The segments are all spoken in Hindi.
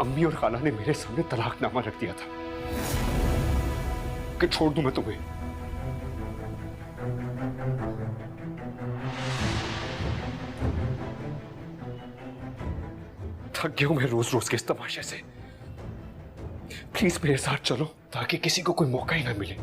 अम्मी और खाला ने मेरे सामने तलाकनामा रख दिया था कि छोड़ दूं मैं तुम्हें। थक गया हूं मैं रोज रोज के इस तमाशे से। प्लीज मेरे साथ चलो ताकि किसी को कोई मौका ही ना मिले।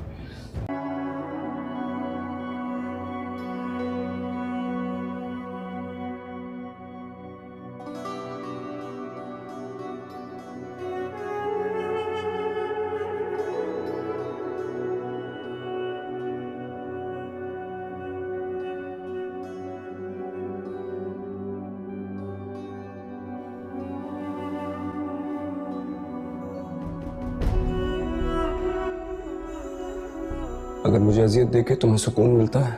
अगर मुझे अजियत देके तुम्हें सुकून मिलता है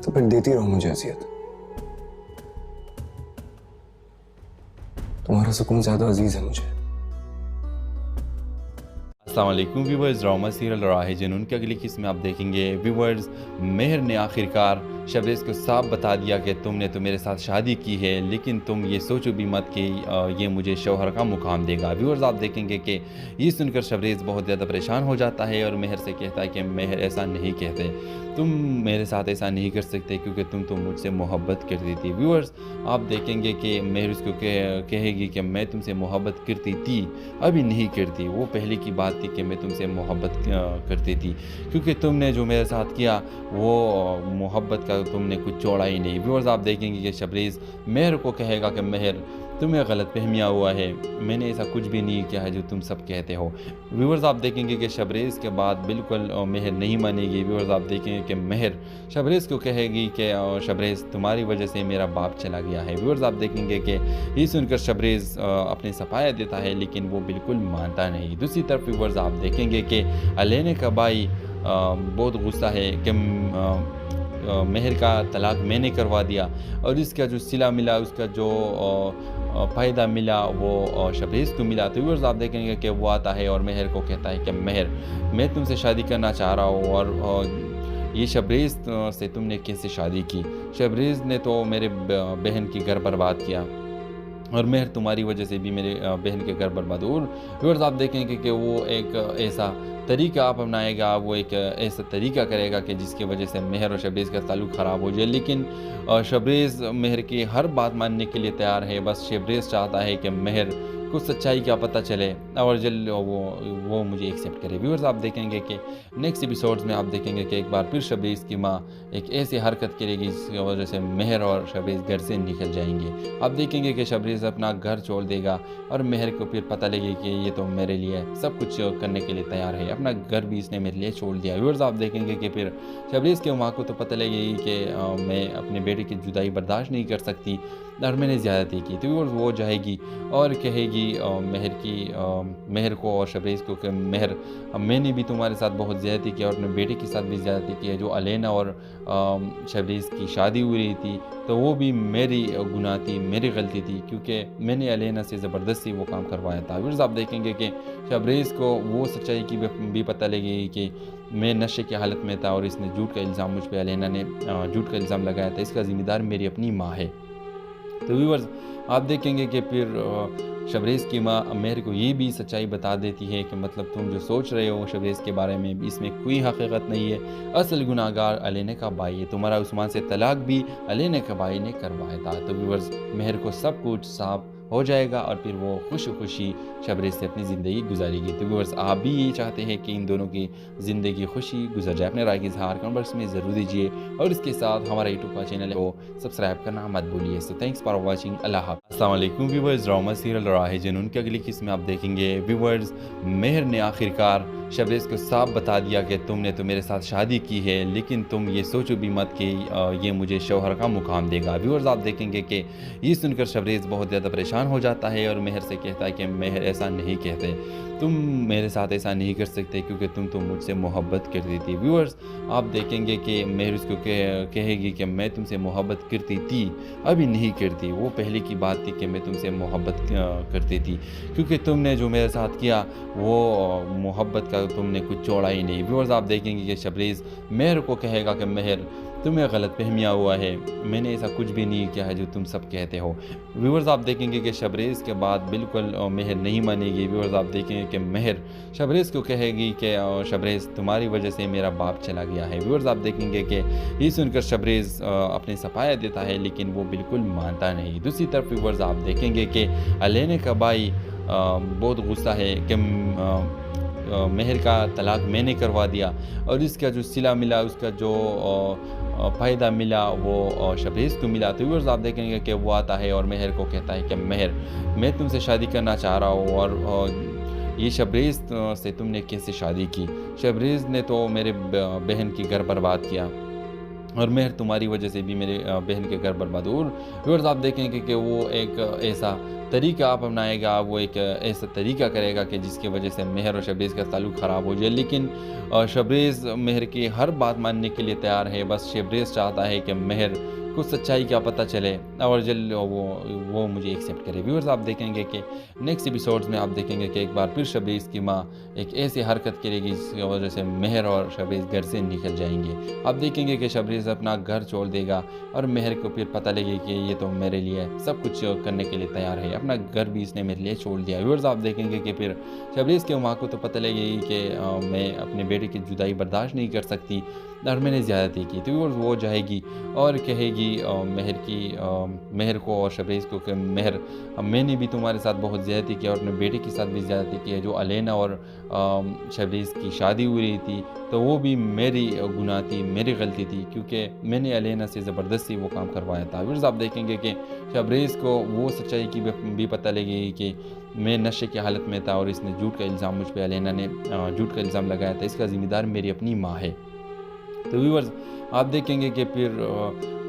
तो फिर देती रहो मुझे अजियत। तुम्हारा सुकून ज्यादा अजीज है मुझे। अस्सलाम वालेकुम व्यूवर्स, ड्रामा सीरियल राह जुनून की अगली किस्त में आप देखेंगे व्यूवर्स, मेहर ने आखिरकार शबरेज़ को साफ बता दिया कि तुमने तो मेरे साथ शादी की है, लेकिन तुम ये सोचो भी मत कि ये मुझे शौहर का मुकाम देगा। व्यूवर्स आप देखेंगे कि ये सुनकर शबरेज़ बहुत ज़्यादा परेशान हो जाता है और मेहर से कहता है कि मेहर ऐसा नहीं कहते, तुम मेरे साथ ऐसा नहीं कर सकते क्योंकि तुम तो मुझसे मोहब्बत करती थी। व्यूवर्स आप देखेंगे कि मेहर उसको कहेगी कि मैं तुमसे मोहब्बत करती थी, अभी नहीं करती। वो पहले की बात थी कि मैं तुमसे मोहब्बत करती थी, क्योंकि तुमने जो मेरे साथ किया वो मोहब्बत का तुमने कुछ छोड़ा ही नहीं। व्यूअर्स आप देखेंगे कि शबरेज़ मेहर को कहेगा कि मेहर तुम्हें गलत फहमिया हुआ है, मैंने ऐसा कुछ भी नहीं किया है जो तुम सब कहते हो। व्यूअर्स आप देखेंगे कि शबरेज़ के बाद बिल्कुल मेहर नहीं मानेगी। व्यूअर्स आप देखेंगे कि मेहर शबरेज़ को कहेगी कि शबरेज़ तुम्हारी वजह से मेरा बाप चला गया है। व्यूअर्स आप देखेंगे कि ये सुनकर शबरेज़ अपनी सफाया देता है, लेकिन वो बिल्कुल मानता नहीं। दूसरी तरफ व्यूअर्स आप देखेंगे कि अलेने का भाई बहुत गुस्सा है कि मेहर का तलाक मैंने करवा दिया और इसका जो सिला मिला, उसका जो फ़ायदा मिला वो शबरेज़ को मिला। तो व्यूअर्स आप देखेंगे कि वो आता है और मेहर को कहता है कि मेहर मैं तुमसे शादी करना चाह रहा हूँ और ये शबरेज़ से तुमने कैसे शादी की? शबरेज़ ने तो मेरे बहन की घर बर्बाद किया और मेहर तुम्हारी वजह से भी मेरे बहन के घर बर्बाद हो। और व्यूअर्स आप देखेंगे कि वो एक ऐसा तरीका आप अपनाएगा, वो एक ऐसा तरीका करेगा कि जिसकी वजह से मेहर और शबरेज़ का ताल्लुक़ ख़राब हो जाए। लेकिन शबरेज़ मेहर की हर बात मानने के लिए तैयार है, बस शबरेज़ चाहता है कि मेहर को सच्चाई का पता चले और जल्द वो मुझे एक्सेप्ट करे। व्यूअर्स आप देखेंगे कि नेक्स्ट एपिसोड्स में आप देखेंगे कि एक बार फिर शबरेज़ की माँ एक ऐसी हरकत करेगी जिसकी वजह से मेहर और शबरेज़ घर से निकल जाएंगे। आप देखेंगे कि शबरेज़ अपना घर छोड़ देगा और मेहर को फिर पता लगे कि ये तो मेरे लिए सब कुछ करने के लिए तैयार है, अपना घर भी इसने मेरे लिए छोड़ दिया। व्यूअर्स आप देखेंगे कि फिर शबरेज़ की माँ को तो पता लगेगी कि मैं अपने बेटे की जुदाई बर्दाश्त नहीं कर सकती और मैंने ज़्यादती की। तो वो जाएगी और कहेगी मेहर को और शबरेज़ को कि मेहर मैंने भी तुम्हारे साथ बहुत ज़्यादती किया और अपने बेटे के साथ भी ज़्यादती की है। जो अलेना और शबरेज़ की शादी हुई रही थी तो वो भी मेरी गुनाह थी, मेरी गलती थी, क्योंकि मैंने अलेना से ज़बरदस्ती वो काम करवाया था। व्यूअर्स आप देखेंगे कि शबरेज़ को वो सच्चाई की भी पता लगेगी कि मैं नशे की हालत में था और इसने झूठ का इल्ज़ाम मुझ पर, अलेना ने झूठ का इल्ज़ाम लगाया था, इसका ज़िम्मेदार मेरी अपनी माँ है। तो व्यूअर्स आप देखेंगे कि फिर शबरेज़ की माँ मेहर को ये भी सच्चाई बता देती है कि मतलब तुम जो सोच रहे हो शबरेज़ के बारे में इसमें कोई हकीकत नहीं है, असल गुनाहगार अलेने का भाई है, तुम्हारा उस्मान से तलाक भी अलेने का भाई ने करवाया था। तो व्यूअर्स मेहर को सब कुछ साफ हो जाएगा और फिर वो खुशी शबरेज़ से अपनी ज़िंदगी गुजारेगी। तो व्यूअर्स आप भी यही चाहते हैं कि इन दोनों की ज़िंदगी खुशी गुजर जाए? अपने राय की इज़हार कमेंट बॉक्स में ज़रूर दीजिए और इसके साथ हमारा यूट्यूब का चैनल है वो सब्सक्राइब करना मत भूलिए। So thanks for watching. Allah हाफ़िज़। अस्सलाम वालेकुम व्यूअर्स, ड्रामा सीरियल राह जुनून की अगली किस्त में आप देखेंगे व्यूअर्स, मेहर ने आखिरकार शबरेज़ को साफ बता दिया कि तुमने तो मेरे साथ शादी की है, लेकिन तुम ये सोचो भी मत कि ये मुझे शौहर का मुकाम देगा। व्यूअर्स आप देखेंगे कि ये सुनकर शबरेज़ बहुत ज़्यादा परेशान हो जाता है और मेहर से कहता है कि मेहर ऐसा नहीं कहते, तुम मेरे साथ ऐसा नहीं कर सकते क्योंकि तुम तो मुझसे मोहब्बत करती थी। व्यूअर्स आप देखेंगे कि मेहर उसको कहेगी कि मैं तुमसे मोहब्बत करती थी, अभी नहीं करती। वो पहले की बात थी कि मैं तुमसे मोहब्बत करती थी, क्योंकि तुमने जो मेरे साथ किया वो मोहब्बत का तुमने कुछ छोड़ा ही नहीं। व्यूअर्स आप देखेंगे कि शबरेज़ मेहर को कहेगा कि मेहर तुम्हें गलतफहमियाँ हुआ है, मैंने ऐसा कुछ भी नहीं किया है जो तुम सब कहते हो। व्यूअर्स आप देखेंगे कि शबरेज़ के बाद बिल्कुल मेहर नहीं मानेगी। व्यूअर्स आप देखेंगे कि मेहर शबरेज़ को कहेगी कि शबरेज़ तुम्हारी वजह से मेरा बाप चला गया है। व्यूअर्स आप देखेंगे कि ये सुनकर शबरेज़ अपनी सफाया देता है, लेकिन वो बिल्कुल मानता नहीं। दूसरी तरफ व्यूअर्स आप देखेंगे कि अलेना का भाई बहुत गुस्सा है कि मेहर का तलाक मैंने करवा दिया और इसका जो सिला मिला, उसका जो फ़ायदा मिला वो शबरेज़ को मिला। तो व्यूअर्स आप देखेंगे कि वो आता है और मेहर को कहता है कि मेहर, मैं तुमसे शादी करना चाह रहा हूँ और ये शबरेज़ से तुमने कैसे शादी की? शबरेज़ ने तो मेरे बहन की घर बर्बाद किया और मेहर तुम्हारी वजह से भी मेरे बहन के घर बर्बाद हुए। और व्यूअर्स आप देखेंगे कि वो एक ऐसा तरीका आप अपनाएगा, वो एक ऐसा तरीका करेगा कि जिसकी वजह से मेहर और शबरेज़ का ताल्लुक़ ख़राब हो जाए। लेकिन शबरेज़ मेहर की हर बात मानने के लिए तैयार है। बस शबरेज़ चाहता है कि मेहर को सच्चाई का पता चले और जल्द वो मुझे एक्सेप्ट करे। व्यूअर्स आप देखेंगे कि नेक्स्ट एपिसोड्स में आप देखेंगे कि एक बार फिर शबरेज़ की माँ एक ऐसी हरकत करेगी जिसकी वजह से मेहर और शबरेज़ घर से निकल जाएंगे। आप देखेंगे कि शबरेज़ अपना घर छोड़ देगा और मेहर को फिर पता लगे कि ये तो मेरे लिए सब कुछ करने के लिए तैयार है, अपना घर भी इसने मेरे लिए छोड़ दिया। व्यूअर्स आप देखेंगे कि फिर शबरेज़ के माँ को तो पता लगेगी कि मैं अपने बेटे की जुदाई बर्दाश्त नहीं कर सकती और मैंने ज़्यादती की। तो व्यूअर्स वो जाएगी और कहेगी मेहर को और शबरेज़ को कि मेहर, मैंने भी तुम्हारे साथ बहुत ज़्यादती की और अपने बेटे के साथ भी ज़्यादती की है। जो अलेना और शबरेज़ की शादी हुई थी तो वो भी मेरी गुनाह थी, मेरी गलती थी, क्योंकि मैंने अलेना से ज़बरदस्ती वो काम करवाया था। व्यूअर्स आप देखेंगे कि शबरेज़ को वो सच्चाई की भी पता लगेगी कि मैं नशे की हालत में था और इसने झूठ का इल्ज़ाम मुझ पर, अलेना ने झूठ का इल्ज़ाम लगाया था, इसका ज़िम्मेदार मेरी अपनी माँ है। तो व्यूअर्स आप देखेंगे कि फिर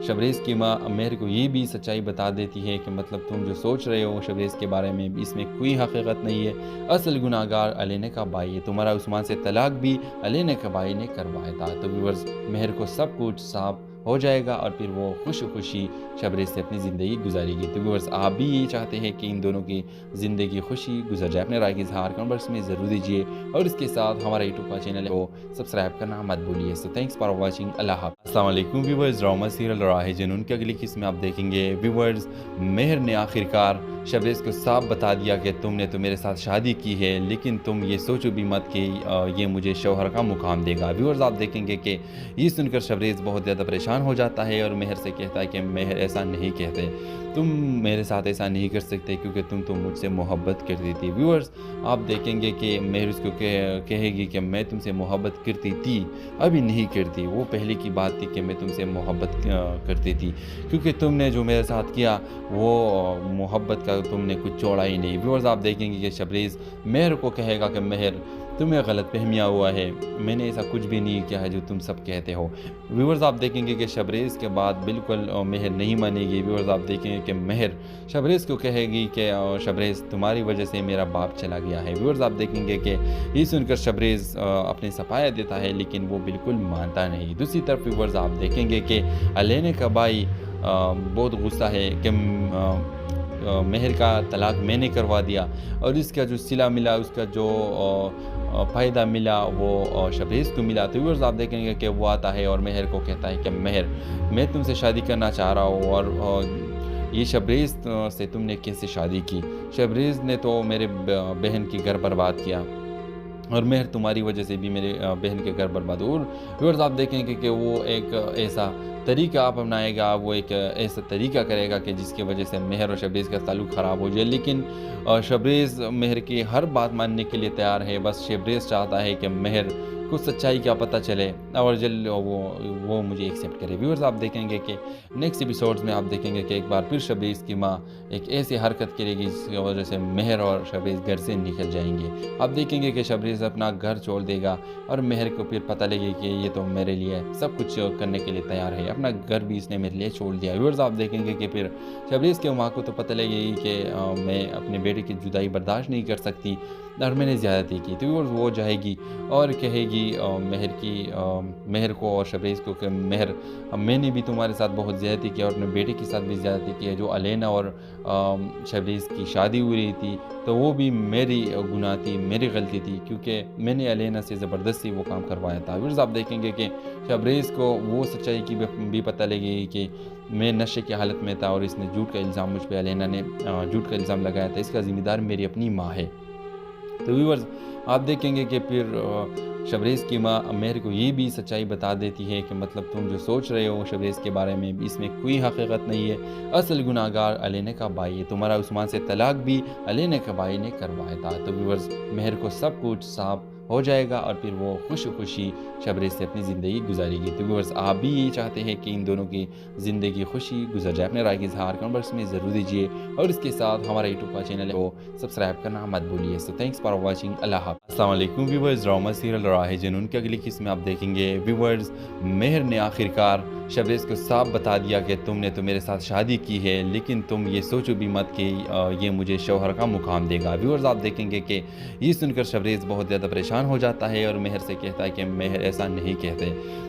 शबरेज़ की माँ मेहर को ये भी सच्चाई बता देती है कि मतलब तुम जो सोच रहे हो शबरेज़ के बारे में, इसमें कोई हकीकत नहीं है। असल गुनाहगार अलेना का भाई है, तुम्हारा उस्मान से तलाक भी अलेना के भाई ने करवाया था। तो व्यूअर्स मेहर को सब कुछ साफ हो जाएगा और फिर वो खुशी शबरेज़ से अपनी ज़िंदगी गुजारेगी। तो व्यूअर्स आप भी यही चाहते हैं कि इन दोनों की ज़िंदगी खुशी गुजर जाए? अपने राय की इज़हार कमेंट बॉक्स में ज़रूर दीजिए और इसके साथ हमारा यूट्यूब का चैनल को सब्सक्राइब करना मत भूलिए। So thanks for watching. Allah हाफ़िज़। अस्सलाम वालेकुम व्यूअर्स, ड्रामा सीरियल राहे जुनून की अगली किस्त में आप देखेंगे व्यूअर्स मेहर ने आखिरकार शबरेज़ को साफ बता दिया कि तुमने तो मेरे साथ शादी की है, लेकिन तुम ये सोचो भी मत कि ये मुझे शौहर का मुकाम देगा। व्यूअर्स आप देखेंगे कि ये सुनकर शबरेज़ बहुत ज़्यादा परेशान हो जाता है और मेहर से कहता है कि मेहर ऐसा नहीं कहते, तुम मेरे साथ ऐसा नहीं कर सकते क्योंकि तुम तो मुझसे मोहब्बत करती थी। व्यूअर्स आप देखेंगे कि मेहर उसको कहेगी कि मैं तुमसे मोहब्बत करती थी, अभी नहीं करती। वो पहले की बात थी कि मैं तुमसे मोहब्बत करती थी, क्योंकि तुमने जो मेरे साथ किया वो मोहब्बत का तुमने कुछ छोड़ा ही नहीं। व्यूअर्स आप देखेंगे कि शबरेज़ मेहर को कहेगा कि मेहर, तुम्हें गलतफहमियाँ हुआ है, मैंने ऐसा कुछ भी नहीं किया है जो तुम सब कहते हो। व्यूअर्स आप देखेंगे कि शबरेज़ के बाद बिल्कुल मेहर नहीं मानेगी। व्यूअर्स आप देखेंगे कि मेहर शबरेज़ को कहेगी कि शबरेज़ तुम्हारी वजह से मेरा बाप चला गया है। व्यूअर्स आप देखेंगे कि ये सुनकर शबरेज़ अपनी सफाया देता है, लेकिन वो बिल्कुल मानता नहीं। दूसरी तरफ व्यूअर्स आप देखेंगे कि अलेना का भाई बहुत गुस्सा है कि मेहर का तलाक मैंने करवा दिया और इसका जो सिला मिला, उसका जो फ़ायदा मिला वो शबरेज़ को मिला। तो व्यूअर्स आप देखेंगे कि वो आता है और मेहर को कहता है कि मेहर, मैं तुमसे शादी करना चाह रहा हूँ और ये शबरेज़ से तुमने कैसे शादी की? शबरेज़ ने तो मेरे बहन की घर बर्बाद किया और मेहर तुम्हारी वजह से भी मेरे बहन के घर बर्बाद हुए। और व्यूअर्स आप देखेंगे कि वो एक ऐसा तरीका आप अपनाएगा, वो एक ऐसा तरीका करेगा कि जिसकी वजह से मेहर और शबरेज़ का ताल्लुक़ ख़राब हो जाए। लेकिन शबरेज़ मेहर की हर बात मानने के लिए तैयार है। बस शबरेज़ चाहता है कि मेहर को सच्चाई का पता चले और जल्द वो मुझे एक्सेप्ट करे। व्यूअर्स आप देखेंगे कि नेक्स्ट एपिसोड्स में आप देखेंगे कि एक बार फिर शबरेज़ की माँ एक ऐसी हरकत करेगी जिसकी वजह से मेहर और शबरेज़ घर से निकल जाएंगे। आप देखेंगे कि शबरेज़ अपना घर छोड़ देगा और मेहर को फिर पता लगे कि ये तो मेरे लिए सब कुछ करने के लिए तैयार है, अपना घर भी इसने मेरे लिए छोड़ दिया। व्यूअर्स आप देखेंगे कि फिर शबरेज़ के माँ को तो पता लगेगी कि मैं अपने बेटे की जुदाई बर्दाश्त नहीं कर सकती और मैंने ज़्यादती की। तो व्यूअर्स वो जाएगी और कहेगी मेहर को और शबरेज़ को कि मेहर, मैंने भी तुम्हारे साथ बहुत ज़्यादती की और अपने बेटे के साथ भी ज़्यादती की है। जो अलेना और शबरेज़ की शादी हो रही थी तो वो भी मेरी गुनाह थी, मेरी गलती थी, क्योंकि मैंने अलेना से ज़बरदस्ती वो काम करवाया था। व्यूअर्स, आप देखेंगे कि शबरेज़ को वो सच्चाई की भी पता लगी कि मैं नशे की हालत में था और इसने झूठ का इल्ज़ाम मुझ पे, अलेना ने झूठ का इल्ज़ाम लगाया था। इसका ज़िम्मेदार मेरी अपनी माँ है। तो व्यूअर्स, आप देखेंगे कि फिर शबरेज़ की माँ मेहर को ये भी सच्चाई बता देती है कि मतलब तुम जो सोच रहे हो शबरेज़ के बारे में, इसमें कोई हकीकत नहीं है। असल गुनाहगार अलेना का भाई है। तुम्हारा उस्मान से तलाक भी अलेना के भाई ने करवाया था। तो व्यूअर्स, मेहर को सब कुछ साफ हो जाएगा और फिर वो खुशी शबरेज़ से अपनी ज़िंदगी गुजारेगी। तो व्यूअर्स, आप भी यही चाहते हैं कि इन दोनों की ज़िंदगी खुशी गुजर जाए। अपने राय का इज़हार कमेंट बॉक्स में ज़रूर दीजिए और इसके साथ हमारा यूट्यूब का चैनल को सब्सक्राइब करना मत भूलिए। So thanks for watching. Allah हाफ़िज़। अस्सलाम वालेकुम व्यूअर्स, ड्रामा सीरियल राहे जुनून की अगली किस्त में आप देखेंगे व्यूअर्स, मेहर ने आखिरकार शबरेज़ को साफ बता दिया कि तुमने तो मेरे साथ शादी की है, लेकिन तुम ये सोचो भी मत कि ये मुझे शौहर का मुकाम देगा। व्यूअर्स, आप देखेंगे कि ये सुनकर शबरेज़ बहुत ज़्यादा परेशान हो जाता है और मेहर से कहता है कि मेहर ऐसा नहीं कहते,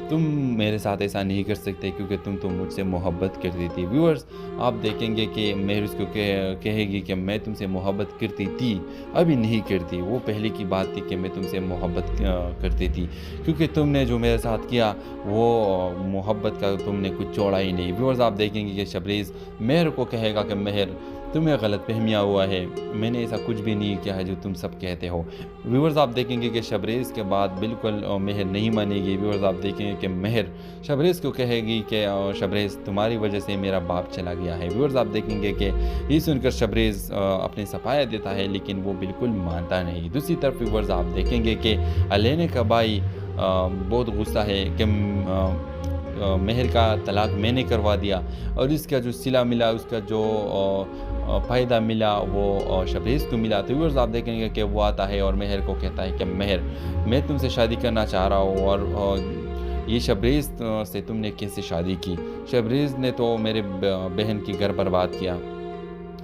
तुम मेरे साथ ऐसा नहीं कर सकते क्योंकि तुम तो मुझसे मोहब्बत करती थी। व्यूअर्स, आप देखेंगे कि मेहर उसको कहेगी कि मैं तुमसे मोहब्बत करती थी, अभी नहीं करती। वो पहले की बात थी कि मैं तुमसे मोहब्बत करती थी, क्योंकि तुमने जो मेरे साथ किया वो मोहब्बत का तुमने कुछ छोड़ा ही नहीं। व्यूअर्स, आप देखेंगे कि शबरेज़ मेहर को कहेगा कि मेहर तुम्हें गलत फहमिया हुआ है, मैंने ऐसा कुछ भी नहीं किया है जो तुम सब कहते हो। व्यूअर्स, आप देखेंगे कि शबरेज़ के बाद बिल्कुल मेहर नहीं मानेगी। व्यूअर्स, आप देखेंगे कि मेहर शबरेज़ को कहेगी कि शबरेज़ तुम्हारी वजह से मेरा बाप चला गया है। व्यूअर्स, आप देखेंगे कि ये सुनकर शबरेज़ अपनी सफाया देता है, लेकिन वो बिल्कुल मानता नहीं। दूसरी तरफ व्यूअर्स, आप देखेंगे कि अलेना का भाई बहुत गुस्सा है कि मेहर का तलाक मैंने करवा दिया और इसका जो सिला मिला, उसका जो फ़ायदा मिला वो शबरेज़ को मिला। तो व्यूअर्स, आप देखेंगे कि वो आता है और मेहर को कहता है कि मेहर, मैं तुमसे शादी करना चाह रहा हूँ और ये शबरेज़ से तुमने कैसे शादी की? शबरेज़ ने तो मेरे बहन की घर बर्बाद किया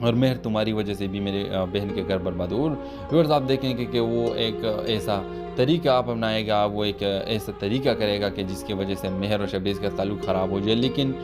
और मेहर तुम्हारी वजह से भी मेरे बहन के घर बर्बाद हो। और व्यूअर्स, आप देखेंगे कि वो एक ऐसा तरीका आप अपनाएगा, वो एक ऐसा तरीका करेगा कि जिसकी वजह से मेहर और शबरेज़ का ताल्लुक़ ख़राब हो जाए। लेकिन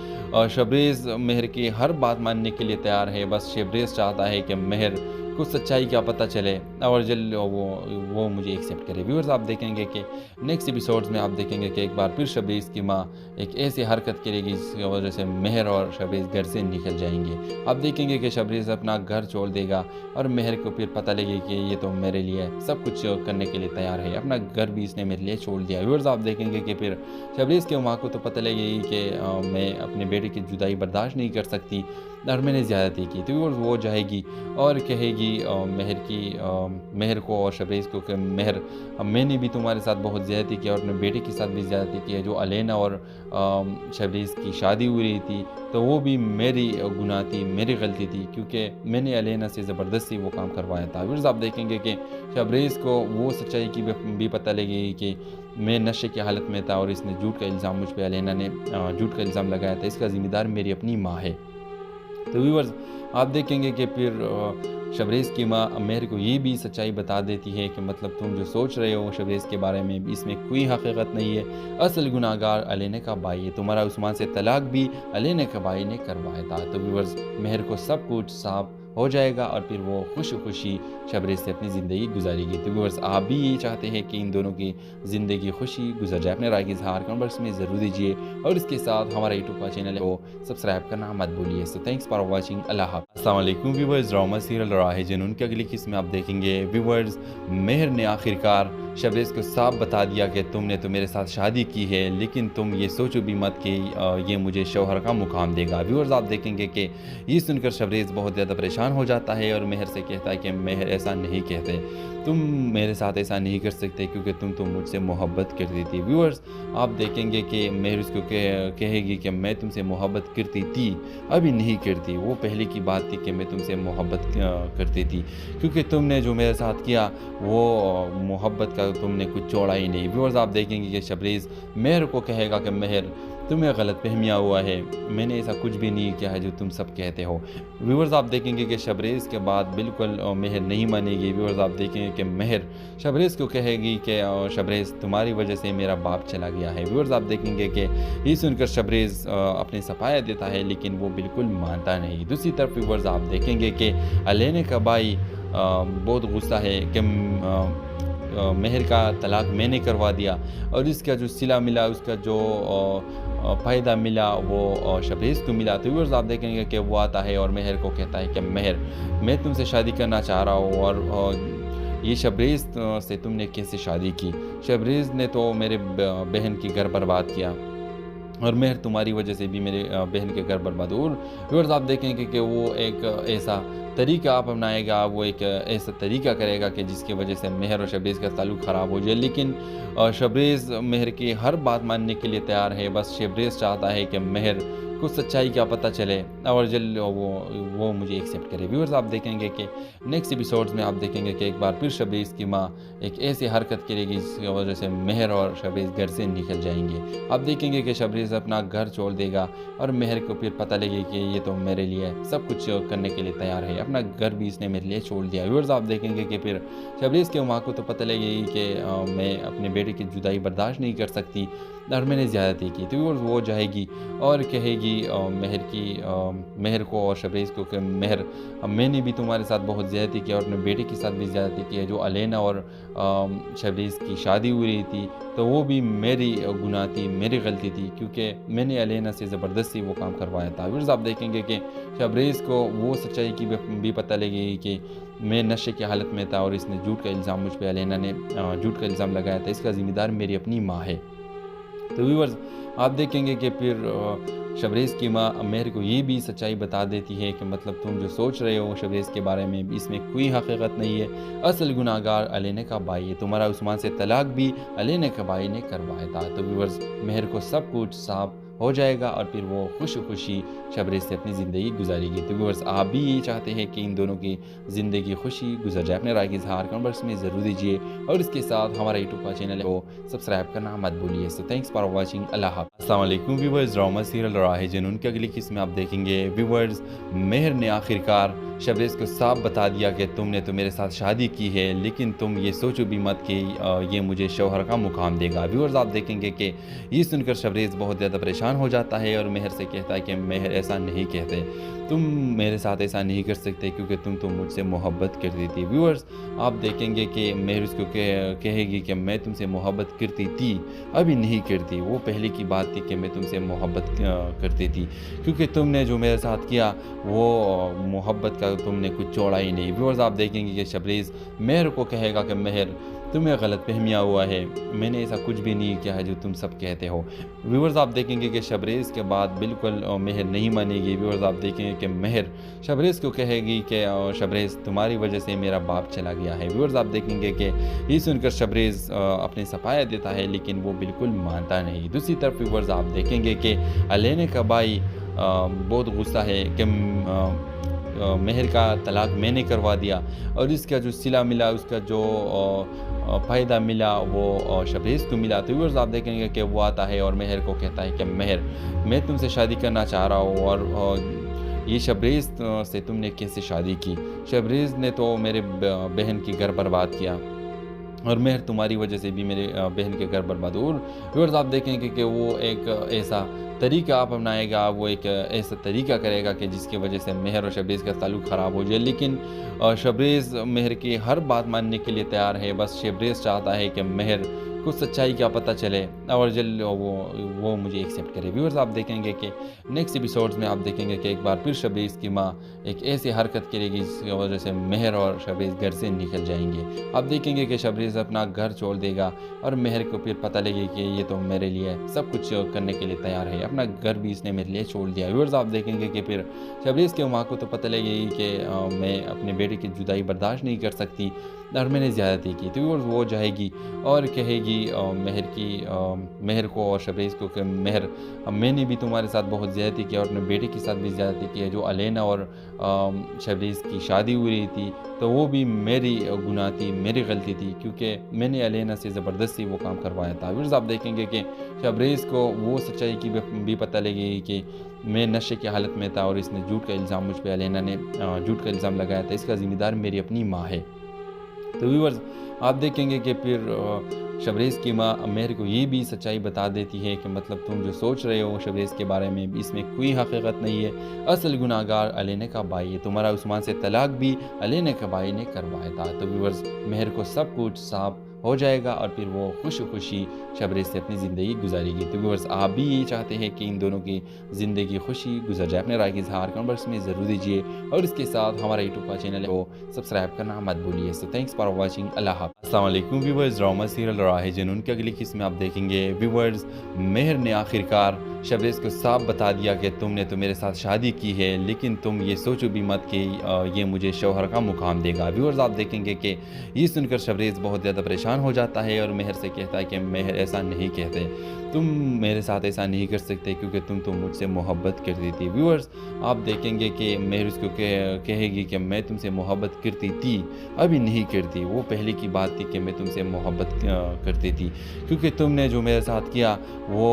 शबरेज़ मेहर की हर बात मानने के लिए तैयार है। बस शबरेज़ चाहता है कि मेहर को सच्चाई का पता चले और जल्द वो मुझे एक्सेप्ट करे। व्यूअर्स, आप देखेंगे कि नेक्स्ट एपिसोड्स में आप देखेंगे कि एक बार फिर शबरेज़ की माँ एक ऐसी हरकत करेगी जिसकी वजह से मेहर और शबरेज़ घर से निकल जाएंगे। आप देखेंगे कि शबरेज़ अपना घर छोड़ देगा और मेहर को फिर पता लगे कि ये तो मेरे लिए सब कुछ करने के लिए तैयार है, अपना घर भी इसने मेरे लिए छोड़ दिया। व्यूअर्स, आप देखेंगे कि फिर शबरेज़ की माँ को तो पता लगेगी कि मैं अपने बेटे की जुदाई बर्दाश्त नहीं कर सकती और मैंने ज़्यादती की। तो व्यूअर्स, वो जाएगी और कहेगी मेहर को और शबरेज़ को कि मेहर, मैंने भी तुम्हारे साथ बहुत ज़्यादती की और अपने बेटे के साथ भी ज़्यादती की है। जो अलेना और शबरेज़ की शादी हो रही थी तो वो भी मेरी गुनाह थी, मेरी गलती थी, क्योंकि मैंने अलेना से ज़बरदस्ती वो काम करवाया था। व्यूअर्स, आप देखेंगे कि शबरेज़ को वो सच्चाई की भी पता लगेगी कि मैं नशे की हालत में था और इसने झूठ का इल्ज़ाम मुझ पे, अलेना ने झूठ का इल्ज़ाम लगाया था। इसका ज़िम्मेदार मेरी अपनी माँ है। तो व्यूअर्स, आप देखेंगे कि फिर शबरेज़ की माँ मेहर को ये भी सच्चाई बता देती है कि मतलब तुम जो सोच रहे हो शबरेज़ के बारे में, इसमें कोई हकीकत नहीं है। असल गुनाहगार अलेना का भाई है। तुम्हारा उस्मान से तलाक भी अलेना के भाई ने करवाया था। तो व्यूअर्स, मेहर को सब कुछ साफ हो जाएगा और फिर वो खुशी शबरेज़ से अपनी ज़िंदगी गुजारेगी। तो व्यूअर्स, आप भी यही चाहते हैं कि इन दोनों की ज़िंदगी खुशी गुजर जाए। अपने राय का इज़हार कमेंट बॉक्स में ज़रूर दीजिए और इसके साथ हमारा यूट्यूब का चैनल को सब्सक्राइब करना मत भूलिए। So thanks for watching. Allah हाफ़िज़। अस्सलाम वालेकुम व्यूअर्स, ड्रामा सीरियल राहे जुनून की अगली किस्त में आप देखेंगे व्यूअर्स, मेहर ने आखिरकार शबरेज़ को साफ बता दिया कि तुमने तो मेरे साथ शादी की है, लेकिन तुम ये सोचो भी मत कि ये मुझे शौहर का मुकाम देगा। व्यूअर्स, आप देखेंगे कि ये सुनकर शबरेज़ बहुत ज़्यादा परेशान हो जाता है और मेहर से कहता है कि मेहर ऐसा नहीं कहते, तुम मेरे साथ ऐसा नहीं कर सकते क्योंकि तुम तो मुझसे मोहब्बत करती थी। व्यूअर्स, आप देखेंगे कि मेहर उसको कहेगी कि मैं तुमसे मोहब्बत करती थी, अभी नहीं करती। वो पहले की बात थी कि मैं तुमसे मोहब्बत करती थी, क्योंकि तुमने जो मेरे साथ किया वो मोहब्बत का तुमने कुछ छोड़ा ही नहीं। व्यूअर्स, आप देखेंगे कि शबरेज़ मेहर को कहेगा कि मेहर, तुम्हें गलतफहमियाँ हुआ है, मैंने ऐसा कुछ भी नहीं किया है जो तुम सब कहते हो। व्यूअर्स आप देखेंगे कि शबरेज़ के बाद बिल्कुल मेहर नहीं मानेगी। व्यूअर्स आप देखेंगे कि मेहर शबरेज़ को कहेगी कि शबरेज़ तुम्हारी वजह से मेरा बाप चला गया है। व्यूअर्स आप देखेंगे कि ये सुनकर शबरेज़ अपनी सफाया देता है, लेकिन वो बिल्कुल मानता नहीं। दूसरी तरफ व्यूअर्स आप देखेंगे कि अलेना का भाई बहुत गुस्सा है कि मेहर का तलाक मैंने करवा दिया और इसका जो सिला मिला, उसका जो फ़ायदा मिला वो शबरेज़ को मिला। तो व्यूअर्स आप देखेंगे कि वो आता है और मेहर को कहता है कि मेहर, मैं तुमसे शादी करना चाह रहा हूँ और ये शबरेज़ से तुमने कैसे शादी की? शबरेज़ ने तो मेरे बहन की घर बर्बाद किया और मेहर तुम्हारी वजह से भी मेरे बहन के घर बर्बाद। और व्यूअर्स आप देखेंगे कि वो एक ऐसा तरीका आप अपनाएगा, वो एक ऐसा तरीका करेगा कि जिसकी वजह से मेहर और शबरेज़ का ताल्लुक़ ख़राब हो जाए। लेकिन शबरेज़ मेहर की हर बात मानने के लिए तैयार है। बस शबरेज़ चाहता है कि मेहर को सच्चाई का पता चले और जल्द वो मुझे एक्सेप्ट करे। व्यूअर्स आप देखेंगे कि नेक्स्ट एपिसोड्स में आप देखेंगे कि एक बार फिर शबरेज़ की माँ एक ऐसी हरकत करेगी जिसकी वजह से मेहर और शबरेज़ घर से निकल जाएंगे। आप देखेंगे कि शबरेज़ अपना घर छोड़ देगा और मेहर को फिर पता लगे कि ये तो मेरे लिए सब कुछ करने के लिए तैयार है, अपना घर भी इसने मेरे लिए छोड़ दिया। व्यूअर्स आप देखेंगे कि फिर शबरेज़ के माँ को तो पता लगेगी कि मैं अपने बेटे की जुदाई बर्दाश्त नहीं कर सकती और मैंने ज़्यादती की। तो वो जाएगी और कहेगी मेहर को और शबरेज़ को कि मेहर, मैंने भी तुम्हारे साथ बहुत ज़्यादती की और अपने बेटे के साथ भी ज़्यादती की है। जो अलेना और शबरेज़ की शादी हुई रही थी तो वो भी मेरी गुनाह थी, मेरी गलती थी, क्योंकि मैंने अलेना से ज़बरदस्ती वो काम करवाया था। व्यूअर्स आप देखेंगे कि शबरेज़ को वो सच्चाई की भी पता लगेगी कि मैं नशे की हालत में था और इसने झूठ का इल्ज़ाम मुझ पर, अलेना ने झूठ का इल्ज़ाम लगाया था, इसका ज़िम्मेदार मेरी अपनी माँ है। तो व्यूअर्स आप देखेंगे कि फिर शबरेज़ की माँ मेहर को ये भी सच्चाई बता देती है कि मतलब तुम जो सोच रहे हो शबरेज़ के बारे में, इसमें कोई हकीकत नहीं है, असल गुनाहगार अलेना का भाई है, तुम्हारा उस्मान से तलाक भी अलेना के भाई ने करवाया था। तो व्यूअर्स मेहर को सब कुछ साफ हो जाएगा और फिर वो खुशी शबरेज़ से अपनी ज़िंदगी गुजारेगी। तो व्यूअर्स आप भी यही चाहते हैं कि इन दोनों की ज़िंदगी खुशी गुजर जाए? अपने राय की इज़हार कमेंट बॉक्स में ज़रूर दीजिए और इसके साथ हमारा यूट्यूब का चैनल को सब्सक्राइब करना मत भूलिए। So thanks for watching. Allah हाफ़िज़। अस्सलाम वालेकुम व्यूअर्स, ड्रामा सीरियल राहे जुनून की अगली किस्त में आप देखेंगे व्यूअर्स मेहर ने आखिरकार शबरेज़ को साफ बता दिया कि तुमने तो मेरे साथ शादी की है, लेकिन तुम ये सोचो भी मत कि ये मुझे शौहर का मुकाम देगा। व्यूअर्स आप देखेंगे कि ये सुनकर शबरेज़ बहुत ज़्यादा परेशान हो जाता है और मेहर से कहता है कि मेहर ऐसा नहीं कहते, तुम मेरे साथ ऐसा नहीं कर सकते क्योंकि तुम तो मुझसे मोहब्बत करती थी। व्यूअर्स आप देखेंगे कि मेहर उसको कहेगी कि मैं तुमसे मोहब्बत करती थी, अभी नहीं करती। वो पहले की बात थी कि मैं तुमसे मोहब्बत करती थी, क्योंकि तुमने जो मेरे साथ किया वो मोहब्बत का तुमने कुछ छोड़ा ही नहीं। व्यूअर्स आप देखेंगे कि शबरेज़ मेहर को कहेगा कि मेहर, तुम्हें गलतफहमियाँ हुआ है, मैंने ऐसा कुछ भी नहीं किया है जो तुम सब कहते हो। व्यूअर्स आप देखेंगे कि शबरेज़ के बाद बिल्कुल मेहर नहीं मानेगी। व्यूअर्स आप देखेंगे कि मेहर शबरेज़ को कहेगी कि शबरेज़ तुम्हारी वजह से मेरा बाप चला गया है। व्यूअर्स आप देखेंगे कि ये सुनकर शबरेज़ अपनी सफाया देता है, लेकिन वो बिल्कुल मानता नहीं। दूसरी तरफ व्यूअर्स आप देखेंगे कि अलेना का भाई बहुत गुस्सा है कि मेहर का तलाक मैंने करवा दिया और इसका जो सिला मिला, उसका जो फ़ायदा मिला वो शबरेज़ को मिला। तो व्यूअर्स आप देखेंगे कि वो आता है और मेहर को कहता है कि मेहर, मैं तुमसे शादी करना चाह रहा हूँ और ये शबरेज़ से तुमने कैसे शादी की? शबरेज़ ने तो मेरे बहन की घर बर्बाद किया और मेहर तुम्हारी वजह से भी मेरे बहन के घर बर्बाद। और व्यूअर्स आप देखेंगे कि वो एक ऐसा तरीका आप अपनाएगा, वो एक ऐसा तरीका करेगा कि जिसकी वजह से मेहर और शबरेज़ का ताल्लुक़ ख़राब हो जाए। लेकिन शबरेज़ मेहर की हर बात मानने के लिए तैयार है। बस शबरेज़ चाहता है कि मेहर को सच्चाई का पता चले और जल्द वो मुझे एक्सेप्ट करे। व्यूअर्स आप देखेंगे कि नेक्स्ट एपिसोड्स में आप देखेंगे कि एक बार फिर शबरेज़ की माँ एक ऐसी हरकत करेगी जिसकी वजह से मेहर और शबरेज़ घर से निकल जाएंगे। आप देखेंगे कि शबरेज़ अपना घर छोड़ देगा और मेहर को फिर पता लगे कि ये तो मेरे लिए सब कुछ करने के लिए तैयार है, अपना घर भी इसने मेरे लिए छोड़ दिया। व्यूअर्स आप देखेंगे कि फिर शबरेज़ के माँ को तो पता लगेगी कि मैं अपने बेटे की जुदाई बर्दाश्त नहीं कर सकती और मैंने ज़्यादती की। तो वो जाएगी और कहेगी कहेगी मेहर को और शबरेज़ को कि मेहर, मैंने भी तुम्हारे साथ बहुत ज़्यादती की और अपने बेटे के साथ भी ज़्यादती की है। जो अलेना और शबरेज़ की शादी हो रही थी तो वो भी मेरी गुनाह थी, मेरी गलती थी, क्योंकि मैंने अलेना से ज़बरदस्ती वो काम करवाया था। व्यूअर्स, आप देखेंगे कि शबरेज़ को वो सच्चाई की भी पता लगेगी कि मैं नशे की हालत में था और इसने झूठ का इल्ज़ाम मुझ पे, अलेना ने झूठ का इल्ज़ाम लगाया था। इसका ज़िम्मेदार मेरी अपनी माँ है। तो व्यूअर्स, आप देखेंगे कि फिर शबरेज़ की माँ मेहर को ये भी सच्चाई बता देती है कि मतलब तुम जो सोच रहे हो शबरेज़ के बारे में, इसमें कोई हकीकत नहीं है। असल गुनाहगार अलेना का भाई है। तुम्हारा उस्मान से तलाक भी अलेना के भाई ने करवाया था। तो व्यूअर्स, मेहर को सब कुछ साफ हो जाएगा और फिर वो खुशी शबरेज़ से अपनी ज़िंदगी गुजारेगी। तो व्यूअर्स, आप भी यही चाहते हैं कि इन दोनों की ज़िंदगी खुशी गुजर जाए। अपने राय की इज़हार कमेंट बॉक्स में ज़रूर दीजिए और इसके साथ हमारा यूट्यूब का चैनल को सब्सक्राइब करना मत भूलिए। So thanks for watching. Allah हाफ़िज़। अस्सलाम वालेकुम व्यूअर्स, ड्रामा सीरियल राहे जुनून की अगली किस्त में आप देखेंगे व्यूअर्स, मेहर ने आखिरकार शबरेज़ को साफ बता दिया कि तुमने तो मेरे साथ शादी की है, लेकिन तुम ये सोचो भी मत कि ये मुझे शौहर का मुकाम देगा। व्यूअर्स, आप देखेंगे कि ये सुनकर शबरेज़ बहुत ज़्यादा परेशान हो जाता है और मेहर से कहता है कि मेहर ऐसा नहीं कहते, तुम मेरे साथ ऐसा नहीं कर सकते क्योंकि तुम तो मुझसे मोहब्बत करती थी। व्यूअर्स, आप देखेंगे कि मेहर उसको कहेगी कि मैं तुमसे मोहब्बत करती थी, अभी नहीं करती। वो पहले की बात थी कि मैं तुमसे मोहब्बत करती थी, क्योंकि तुमने जो मेरे साथ किया वो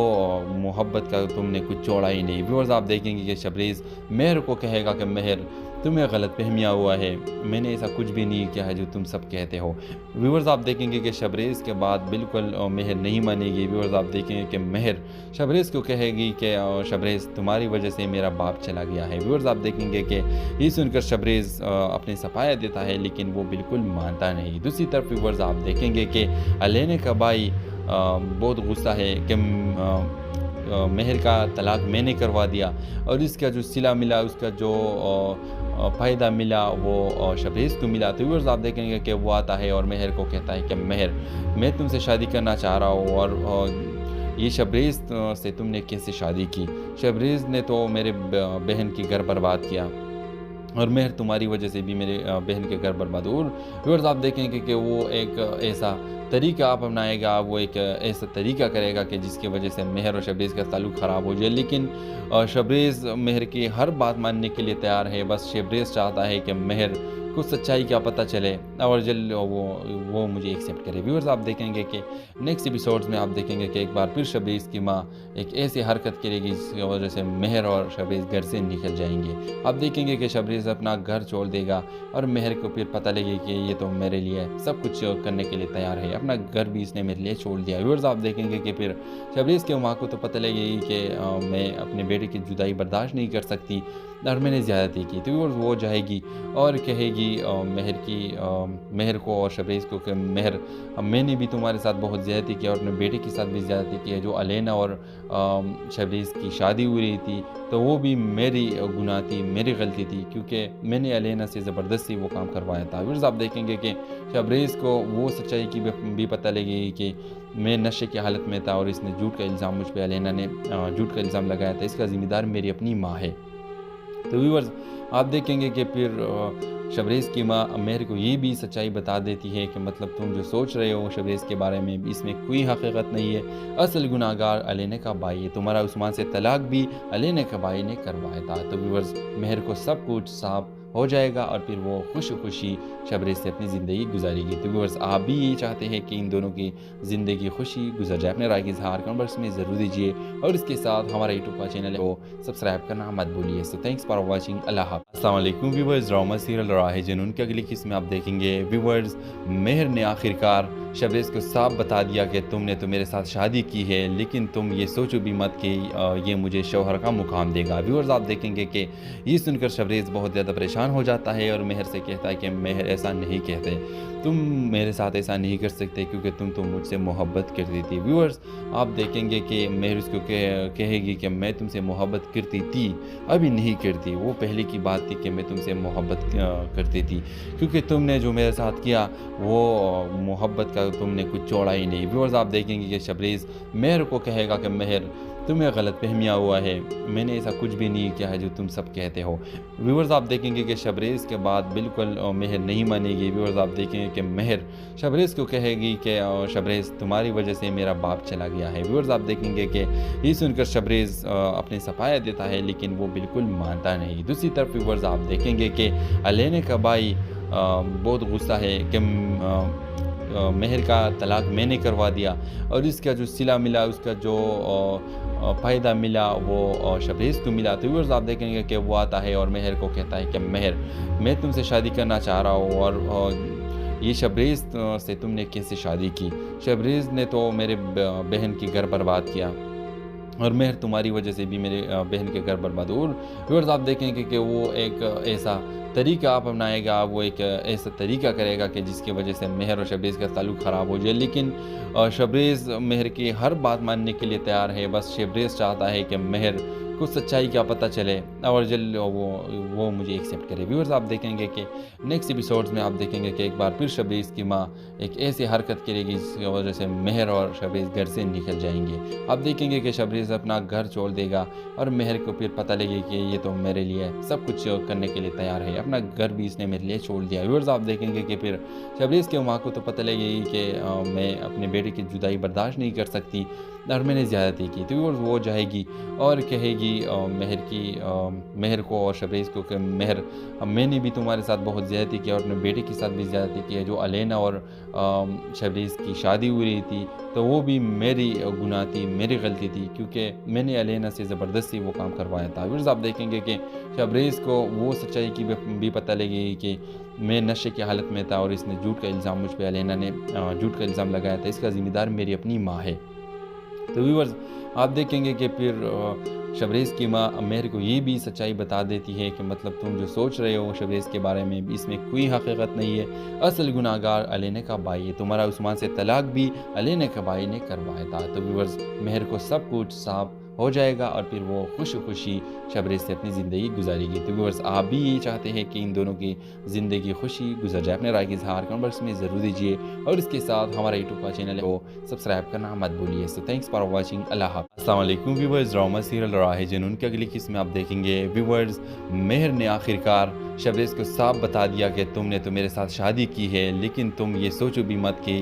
मोहब्बत का तुमने कुछ छोड़ा ही नहीं। व्यूअर्स, आप देखेंगे कि शबरेज़ मेहर को कहेगा कि मेहर, तुम्हें गलत फहमिया हुआ है, मैंने ऐसा कुछ भी नहीं किया है जो तुम सब कहते हो। व्यूअर्स, आप देखेंगे कि शबरेज़ के बाद बिल्कुल मेहर नहीं मानेगी। व्यूअर्स, आप देखेंगे कि मेहर शबरेज़ को कहेगी कि शबरेज़, तुम्हारी वजह से मेरा बाप चला गया है। व्यूअर्स, आप देखेंगे कि ये सुनकर शबरेज़ अपनी सफाया देता है, लेकिन वो बिल्कुल मानता नहीं। दूसरी तरफ व्यूअर्स, आप देखेंगे कि अलेना का भाई बहुत गुस्सा है कि मेहर का तलाक मैंने करवा दिया और इसका जो सिला मिला, उसका जो फ़ायदा मिला वो शबरेज़ को मिला। तो व्यूअर्स, आप देखेंगे कि वो आता है और मेहर को कहता है कि मेहर, मैं तुमसे शादी करना चाह रहा हूँ और ये शबरेज़ से तुमने कैसे शादी की? शबरेज़ ने तो मेरे बहन की घर बर्बाद किया और मेहर, तुम्हारी वजह से भी मेरे बहन के घर बर्बाद हो। और व्यूअर्स, आप देखेंगे कि वो एक ऐसा तरीका आप अपनाएगा, वो एक ऐसा तरीका करेगा कि जिसकी वजह से मेहर और शबरेज़ का ताल्लुक़ ख़राब हो जाए। लेकिन शबरेज़ मेहर की हर बात मानने के लिए तैयार है। बस शबरेज़ चाहता है कि मेहर को सच्चाई का पता चले और जल्द वो मुझे एक्सेप्ट करे। व्यूअर्स, आप देखेंगे कि नेक्स्ट एपिसोड्स में आप देखेंगे कि एक बार फिर शबरेज़ की माँ एक ऐसी हरकत करेगी जिसकी वजह से मेहर और शबरेज़ घर से निकल जाएंगे। आप देखेंगे कि शबरेज़ अपना घर छोड़ देगा और मेहर को फिर पता लगेगा कि ये तो मेरे लिए सब कुछ करने के लिए तैयार है, अपना घर भी इसने मेरे लिए छोड़ दिया। व्यूअर्स, आप देखेंगे कि फिर शबरेज़ की माँ को तो पता लगेगी कि मैं अपने बेटे की जुदाई बर्दाश्त नहीं कर सकती और मैंने ज़्यादती की। तो व्यूअर्स, वो जाएगी और कहेगी मेहर को और शबरेज़ को कि मेहर, मैंने भी तुम्हारे साथ बहुत ज़्यादती की और अपने बेटे के साथ भी ज़्यादती की है। जो अलेना और शबरेज़ की शादी हो रही थी तो वो भी मेरी गुनाह थी, मेरी गलती थी, क्योंकि मैंने अलेना से ज़बरदस्ती वो काम करवाया था। व्यूअर्स, आप देखेंगे कि शबरेज़ को वो सच्चाई की भी पता लगेगी कि मैं नशे की हालत में था और इसने झूठ का इल्ज़ाम मुझ पे, अलेना ने झूठ का इल्ज़ाम लगाया था। इसका ज़िम्मेदार मेरी अपनी माँ है। तो व्यूअर्स, आप देखेंगे कि फिर शबरेज़ की माँ मेहर को ये भी सच्चाई बता देती है कि मतलब तुम जो सोच रहे हो शबरेज़ के बारे में, इसमें कोई हकीकत नहीं है। असल गुनाहगार अलेना का भाई है। तुम्हारा उस्मान से तलाक भी अलेना के भाई ने करवाया था। तो व्यूअर्स, मेहर को सब कुछ साफ हो जाएगा और फिर वो खुशी शबरेज़ से अपनी ज़िंदगी गुजारेगी। तो व्यूअर्स, आप भी यही चाहते हैं कि इन दोनों की ज़िंदगी खुशी गुजर जाए। अपने राय की इज़हार कमेंट बॉक्स में ज़रूर दीजिए और इसके साथ हमारा यूट्यूब का चैनल को सब्सक्राइब करना मत भूलिए। So thanks for watching. Allah हाफ़िज़। अस्सलाम वालेकुम व्यूअर्स, ड्रामा सीरियल राहे जुनून की अगली किस्त में आप देखेंगे व्यूअर्स, मेहर ने आखिरकार शबरेज़ को साफ बता दिया कि तुमने तो मेरे साथ शादी की है, लेकिन तुम ये सोचो भी मत कि ये मुझे शौहर का मुकाम देगा। व्यूअर्स, आप देखेंगे कि ये सुनकर शबरेज़ बहुत ज़्यादा परेशान हो जाता है और मेहर से कहता है कि मेहर, ऐसा नहीं कहते, तुम मेरे साथ ऐसा नहीं कर सकते क्योंकि तुम तो मुझसे मोहब्बत करती थी। व्यूअर्स, आप देखेंगे कि मेहर उसको कहेगी कि मैं तुमसे मोहब्बत करती थी, अभी नहीं करती। वो पहले की बात थी कि मैं तुमसे मोहब्बत करती थी, क्योंकि तुमने जो मेरे साथ किया वो मोहब्बत का का तुमने कुछ छोड़ा ही नहीं। व्यूअर्स आप देखेंगे कि शबरीज़ मेहर को कहेगा कि मेहर तुम्हें गलतफहमियाँ हुआ है, मैंने ऐसा कुछ भी नहीं किया है जो तुम सब कहते हो। व्यूअर्स आप देखेंगे कि शबरीज़ के बाद बिल्कुल मेहर नहीं मानेगी। व्यूअर्स आप देखेंगे कि मेहर शबरीज़ को कहेगी कि शबरीज़ तुम्हारी वजह से मेरा बाप चला गया है। व्यूअर्स आप देखेंगे कि ये सुनकर शबरीज़ अपनी सफाया देता है, लेकिन वो बिल्कुल मानता नहीं। दूसरी तरफ व्यूअर्स आप देखेंगे कि अलेना का भाई बहुत गुस्सा है कि मेहर का तलाक मैंने करवा दिया और इसका जो सिला मिला, उसका जो फ़ायदा मिला वो शबरीज़ को मिला। तो व्यूअर्स आप देखेंगे कि वो आता है और मेहर को कहता है कि मेहर, मैं तुमसे शादी करना चाह रहा हूँ और ये शबरीज़ से तुमने कैसे शादी की? शबरीज़ ने तो मेरे बहन की घर बर्बाद किया और मेहर तुम्हारी वजह से भी मेरे बहन के घर बर्बाद। और व्यूअर्स आप देखेंगे कि वो एक ऐसा तरीका अपनाएगा, वो एक ऐसा तरीका करेगा कि जिसकी वजह से मेहर और शबरीज़ का ताल्लुक़ ख़राब हो जाए। लेकिन शबरीज़ मेहर की हर बात मानने के लिए तैयार है। बस शबरीज़ चाहता है कि मेहर को सच्चाई का पता चले और जल्द वो मुझे एक्सेप्ट करे। व्यूअर्स आप देखेंगे कि नेक्स्ट एपिसोड्स में आप देखेंगे कि एक बार फिर शबरीज़ की माँ एक ऐसी हरकत करेगी जिसकी वजह से मेहर और शबरीज़ घर से निकल जाएंगे। आप देखेंगे कि शबरीज़ अपना घर छोड़ देगा और मेहर को फिर पता लगे कि ये तो मेरे लिए सब कुछ करने के लिए तैयार है, अपना घर भी इसने मेरे लिए छोड़ दिया। व्यूअर्स आप देखेंगे कि फिर शबरीज़ के माँ को तो पता लगेगी कि मैं अपने बेटे की जुदाई बर्दाश्त नहीं कर सकती और मैंने ज़्यादती की। तो वो जाएगी और कहेगी मेहर को और शबरीज़ को कि मेहर, मैंने भी तुम्हारे साथ बहुत ज़्यादती की और अपने बेटे के साथ भी ज़्यादती की है। जो अलेना और शबरीज़ की शादी हो रही थी तो वो भी मेरी गुनाह थी, मेरी गलती थी, क्योंकि मैंने अलेना से ज़बरदस्ती वो काम करवाया था। व्यूअर्स आप देखेंगे कि शबरीज़ को वो सच्चाई की भी पता लगेगी कि मैं नशे की हालत में था और इसने झूठ का इल्ज़ाम मुझ पर, अलेना ने झूठ का इल्ज़ाम लगाया था, इसका ज़िम्मेदार मेरी अपनी माँ है। तो व्यूअर्स आप देखेंगे कि फिर शबरीज़ की माँ मेहर को ये भी सच्चाई बता देती है कि मतलब तुम जो सोच रहे हो शबरीज़ के बारे में, इसमें कोई हकीकत नहीं है, असल गुनाहगार अलेना का भाई है, तुम्हारा उस्मान से तलाक भी अलेना का भाई ने करवाया था। तो व्यूअर्स मेहर को सब कुछ साफ हो जाएगा और फिर वो खुशी शबरीज़ से अपनी ज़िंदगी गुजारेगी। तो व्यूअर्स आप भी यही चाहते हैं कि इन दोनों की ज़िंदगी खुशी गुजर जाए? अपने राय की इज़हार कमेंट बॉक्स में ज़रूर दीजिए और इसके साथ हमारा यूट्यूब का चैनल को सब्सक्राइब करना मत भूलिए। So thanks for watching. Allah हाफ़िज़। अस्सलाम वालेकुम व्यूअर्स, ड्रामा सीरियल राहे जुनून की अगली किस्त में आप देखेंगे व्यूअर्स मेहर ने आखिरकार शबरीज़ को साफ बता दिया कि तुमने तो मेरे साथ शादी की है, लेकिन तुम ये सोचो भी मत कि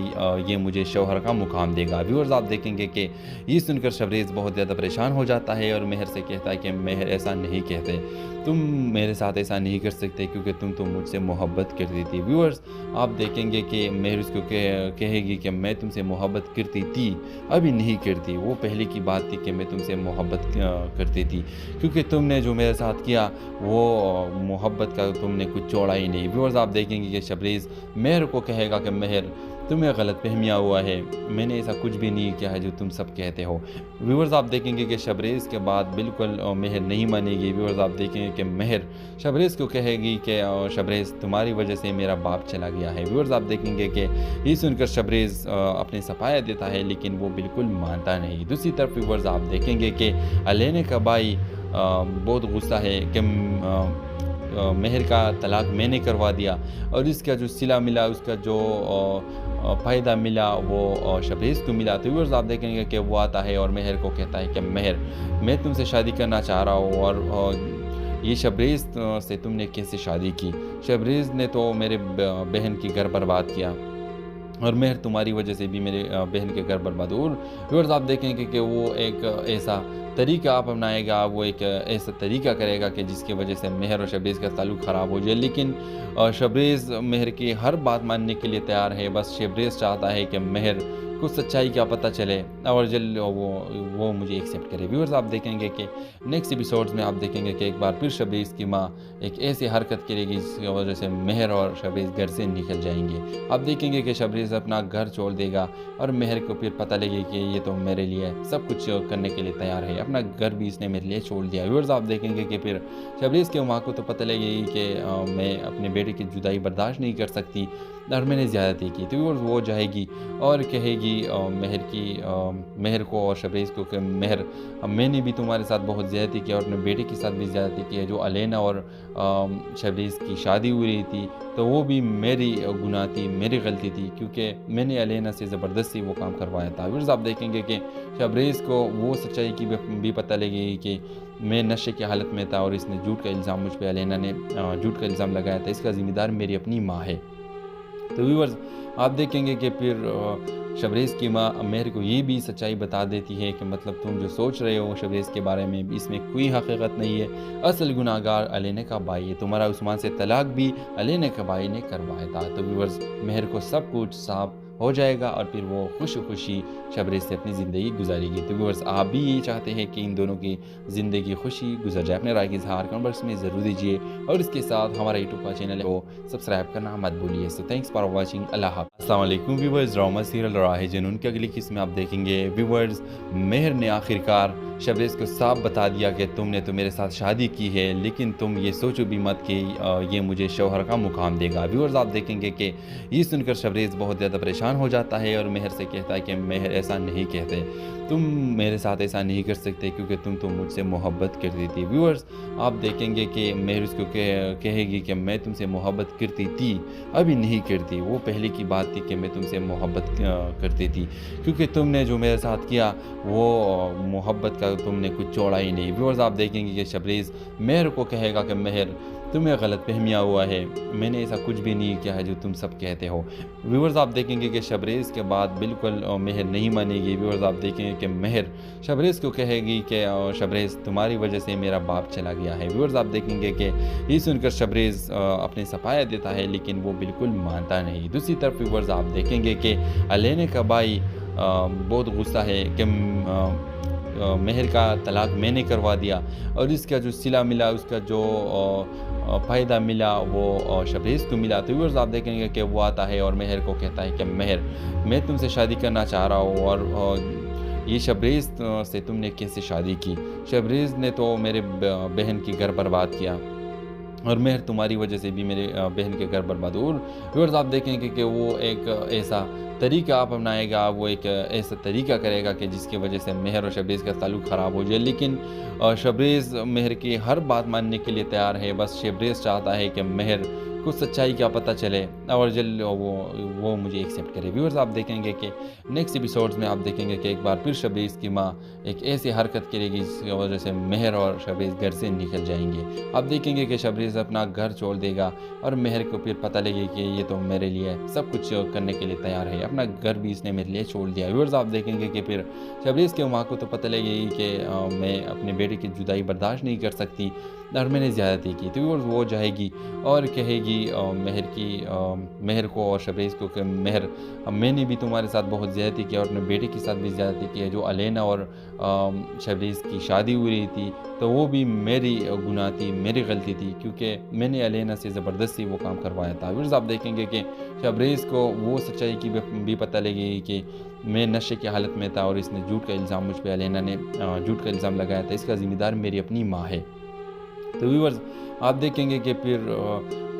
ये मुझे शौहर का मुकाम देगा। व्यूअर्स आप देखेंगे कि ये सुनकर शबरीज़ बहुत ज़्यादा परेशान हो जाता है और मेहर से कहता है कि मेहर ऐसा नहीं कहते, तुम मेरे साथ ऐसा नहीं कर सकते क्योंकि तुम तो मुझसे मोहब्बत करती थी। व्यूअर्स आप देखेंगे कि मेहर उसको कहेगी कि मैं तुमसे मोहब्बत करती थी, अभी नहीं करती, वो पहले की बात थी कि मैं तुमसे मोहब्बत करती थी, क्योंकि तुमने जो मेरे साथ किया वो मोहब्बत का तुमने कुछ छोड़ा ही नहीं। व्यूअर्स आप देखेंगे कि शबरीज़ मेहर को कहेगा कि मेहर तुम्हें गलतफहमियाँ हुआ है, मैंने ऐसा कुछ भी नहीं किया है जो तुम सब कहते हो। व्यूअर्स आप देखेंगे कि शबरीज़ के बाद बिल्कुल मेहर नहीं मानेगी। व्यूअर्स आप देखेंगे कि मेहर शबरीज़ को कहेगी कि शबरीज़ तुम्हारी वजह से मेरा बाप चला गया है। व्यूअर्स आप देखेंगे कि ये सुनकर शबरीज़ अपनी सफाया देता है, लेकिन वो बिल्कुल मानता नहीं। दूसरी तरफ व्यूअर्स आप देखेंगे कि अलेना का भाई बहुत गुस्सा है कि मेहर का तलाक मैंने करवा दिया और इसका जो सिला मिला, उसका जो फ़ायदा मिला वो शबरीज़ को मिला। तो व्यूअर्स आप देखेंगे कि वो आता है और मेहर को कहता है कि मेहर, मैं तुमसे शादी करना चाह रहा हूँ और ये शबरीज़ से तुमने कैसे शादी की? शबरीज़ ने तो मेरे बहन की घर बर्बाद किया और मेहर तुम्हारी वजह से भी मेरे बहन के घर बर्बाद। और व्यूअर्स आप देखेंगे कि वो एक ऐसा तरीका अपनाएगा, वो एक ऐसा तरीका करेगा कि जिसकी वजह से मेहर और शबरीज़ का ताल्लुक़ ख़राब हो जाए। लेकिन शबरीज़ मेहर की हर बात मानने के लिए तैयार है। बस शबरीज़ चाहता है कि मेहर को सच्चाई का पता चले और जल्द वो मुझे एक्सेप्ट करे। व्यूअर्स आप देखेंगे कि नेक्स्ट एपिसोड्स में आप देखेंगे कि एक बार फिर शबरीज़ की माँ एक ऐसी हरकत करेगी जिसकी वजह से मेहर और शबरीज़ घर से निकल जाएंगे। आप देखेंगे कि शबरीज़ अपना घर छोड़ देगा और मेहर को फिर पता लगे कि ये तो मेरे लिए सब कुछ करने के लिए तैयार है, अपना घर भी इसने मेरे लिए छोड़ दिया। व्यूअर्स आप देखेंगे कि फिर शबरीज़ के माँ को तो पता लगेगी कि मैं अपने बेटे की जुदाई बर्दाश्त नहीं कर सकती और मैंने ज़्यादती की। तो वो जाएगी और कहेगी मेहर को और शबरेज़ को कि मेहर, मैंने भी तुम्हारे साथ बहुत ज़्यादती की और अपने बेटे के साथ भी ज़्यादती की है। जो अलेना और शबरेज़ की शादी हुई रही थी तो वो भी मेरी गुनाह थी, मेरी गलती थी, क्योंकि मैंने अलेना से ज़बरदस्ती वो काम करवाया था। व्यूअर्स, आप देखेंगे कि शबरेज़ को वो सच्चाई की भी पता लगेगी कि मैं नशे की हालत में था और इसने झूठ का इल्ज़ाम मुझ पे, अलेना ने झूठ का इल्ज़ाम लगाया था। इसका ज़िम्मेदार मेरी अपनी माँ है। तो व्यूअर्स, आप देखेंगे कि फिर शबरेज़ की माँ मेहर को ये भी सच्चाई बता देती है कि मतलब तुम जो सोच रहे हो शबरेज़ के बारे में, इसमें कोई हकीकत नहीं है। असल गुनाहगार अलेना का भाई है। तुम्हारा उस्मान से तलाक भी अलेना के भाई ने करवाया था। तो व्यूअर्स, मेहर को सब कुछ साफ हो जाएगा और फिर वो खुशी शबरेज़ से अपनी ज़िंदगी गुजारेगी। तो व्यूअर्स, आप भी यही चाहते हैं कि इन दोनों की ज़िंदगी खुशी गुजर जाए? अपने राय की इज़हार कमेंट बॉक्स में ज़रूर दीजिए और इसके साथ हमारा यूट्यूब का चैनल को सब्सक्राइब करना मत भूलिए। So thanks for watching. Allah हाफ़िज़। अस्सलाम वालेकुम व्यूअर्स, ड्रामा सीरियल राहे जुनून की अगली किस्त में आप देखेंगे व्यूअर्स, मेहर ने आखिरकार शबरेज़ को साफ बता दिया कि तुमने तो मेरे साथ शादी की है, लेकिन तुम ये सोचो भी मत कि ये मुझे शौहर का मुकाम देगा। व्यूअर्स, आप देखेंगे कि ये सुनकर शबरेज़ बहुत ज़्यादा परेशान हो जाता है और मेहर से कहता है कि मेहर ऐसा नहीं कहते, तुम मेरे साथ ऐसा नहीं कर सकते क्योंकि तुम तो मुझसे मोहब्बत करती थी। व्यूअर्स, आप देखेंगे कि मेहर उसको कहेगी कि मैं तुमसे मोहब्बत करती थी, अभी नहीं करती। वो पहले की बात थी कि मैं तुमसे मोहब्बत करती थी, क्योंकि तुमने जो मेरे साथ किया वो मोहब्बत का तुमने कुछ छोड़ा ही नहीं। व्यूअर्स, आप देखेंगे कि शबरेज़ मेहर को कहेगा कि मेहर तुम्हें गलतफहमियाँ हुआ है, मैंने ऐसा कुछ भी नहीं किया है जो तुम सब कहते हो। व्यूअर्स, आप देखेंगे कि शबरेज़ के बाद बिल्कुल मेहर नहीं मानेगी। व्यूअर्स, आप देखेंगे कि मेहर शबरेज़ को कहेगी कि शबरेज़ तुम्हारी वजह से मेरा बाप चला गया है। व्यूअर्स, आप देखेंगे कि ये सुनकर शबरेज़ अपनी सफाया देता है, लेकिन वो बिल्कुल मानता नहीं। दूसरी तरफ व्यूअर्स, आप देखेंगे कि अलेना का भाई बहुत गुस्सा है कि मेहर का तलाक मैंने करवा दिया और इसका जो सिला मिला, उसका जो फ़ायदा मिला वो शबरेज़ को मिला। तो व्यूअर्स, आप देखेंगे कि वो आता है और मेहर को कहता है कि मेहर, मैं तुमसे शादी करना चाह रहा हूँ और ये शबरेज़ से तुमने कैसे शादी की? शबरेज़ ने तो मेरे बहन की घर बर्बाद किया और मेहर तुम्हारी वजह से भी मेरे बहन के घर बर्बाद हो। और व्यूअर्स, आप देखेंगे कि वो एक ऐसा तरीका आप अपनाएगा, वो एक ऐसा तरीका करेगा कि जिसकी वजह से मेहर और शबरेज़ का ताल्लुक़ ख़राब हो जाए। लेकिन शबरेज़ मेहर की हर बात मानने के लिए तैयार है। बस शबरेज़ चाहता है कि मेहर को सच्चाई का पता चले और जल्द वो मुझे एक्सेप्ट करे। व्यूअर्स, आप देखेंगे कि नेक्स्ट एपिसोड्स में आप देखेंगे कि एक बार फिर शबरेज़ की माँ एक ऐसी हरकत करेगी जिसकी वजह से मेहर और शबरेज़ घर से निकल जाएंगे। आप देखेंगे कि शबरेज़ अपना घर छोड़ देगा और मेहर को फिर पता लगे कि ये तो मेरे लिए सब कुछ करने के लिए तैयार है, अपना घर भी इसने मेरे लिए छोड़ दिया। व्यूअर्स, आप देखेंगे कि फिर शबरेज़ के माँ को तो पता लगेगी कि मैं अपने बेटे की जुदाई बर्दाश्त नहीं कर सकती और मैंने ज़्यादती की। तो व्यूअर्स, वो जाएगी और कहेगी मेहर को और शबरेज़ को कि मेहर, मैंने भी तुम्हारे साथ बहुत ज़्यादती की और अपने बेटे के साथ भी ज़्यादती की है। जो अलेना और शबरेज़ की शादी हुई रही थी तो वो भी मेरी गुनाह थी, मेरी गलती थी, क्योंकि मैंने अलेना से ज़बरदस्ती वो काम करवाया था। व्यूअर्स, आप देखेंगे कि शबरेज़ को वो सच्चाई की भी पता लगेगी कि मैं नशे की हालत में था और इसने झूठ का इल्ज़ाम मुझ पे, अलेना ने झूठ का इल्ज़ाम लगाया था। इसका ज़िम्मेदार मेरी अपनी माँ है। तो व्यूअर्स, आप देखेंगे कि फिर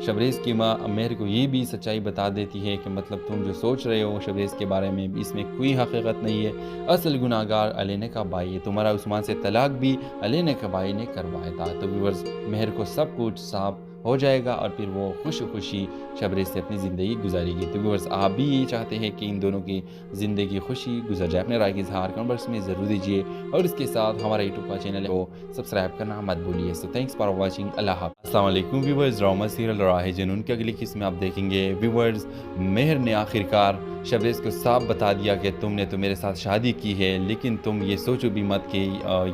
शबरेज़ की माँ मेहर को ये भी सच्चाई बता देती है कि मतलब तुम जो सोच रहे हो शबरेज़ के बारे में, इसमें कोई हकीकत नहीं है। असल गुनाहगार अलेना का भाई है। तुम्हारा उस्मान से तलाक भी अलेना के भाई ने करवाया था। तो व्यूअर्स, मेहर को सब कुछ साफ हो जाएगा और फिर वो खुशी शबरेज़ से अपनी ज़िंदगी गुजारेगी। तो व्यूअर्स, आप भी यही चाहते हैं कि इन दोनों की ज़िंदगी खुशी गुजर जाए? अपने राय की इज़हार कमेंट बॉक्स में ज़रूर दीजिए और इसके साथ हमारा यूट्यूब का चैनल को सब्सक्राइब करना मत भूलिए। So thanks for watching. Allah हाफ़िज़। अस्सलाम वालेकुम व्यूअर्स, ड्रामा सीरियल राहे जुनून की अगली किस्त में आप देखेंगे व्यूअर्स, मेहर ने आखिरकार शबरेज़ को साफ बता दिया कि तुमने तो मेरे साथ शादी की है, लेकिन तुम ये सोचो भी मत कि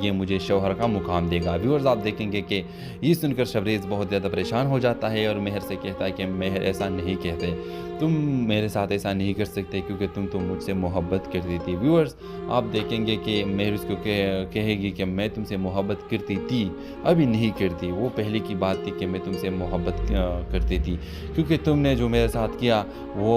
ये मुझे शौहर का मुकाम देगा। व्यूअर्स, आप देखेंगे कि ये सुनकर शबरेज़ बहुत ज़्यादा परेशान हो जाता है और मेहर से कहता है कि मेहर ऐसा नहीं कहते, तुम मेरे साथ ऐसा नहीं कर सकते क्योंकि तुम तो मुझसे मोहब्बत करती थी। व्यूअर्स, आप देखेंगे कि मेहर उसको कहेगी कि मैं तुमसे मोहब्बत करती थी, अभी नहीं करती। वो पहले की बात थी कि मैं तुमसे मोहब्बत करती थी, क्योंकि तुमने जो मेरे साथ किया वो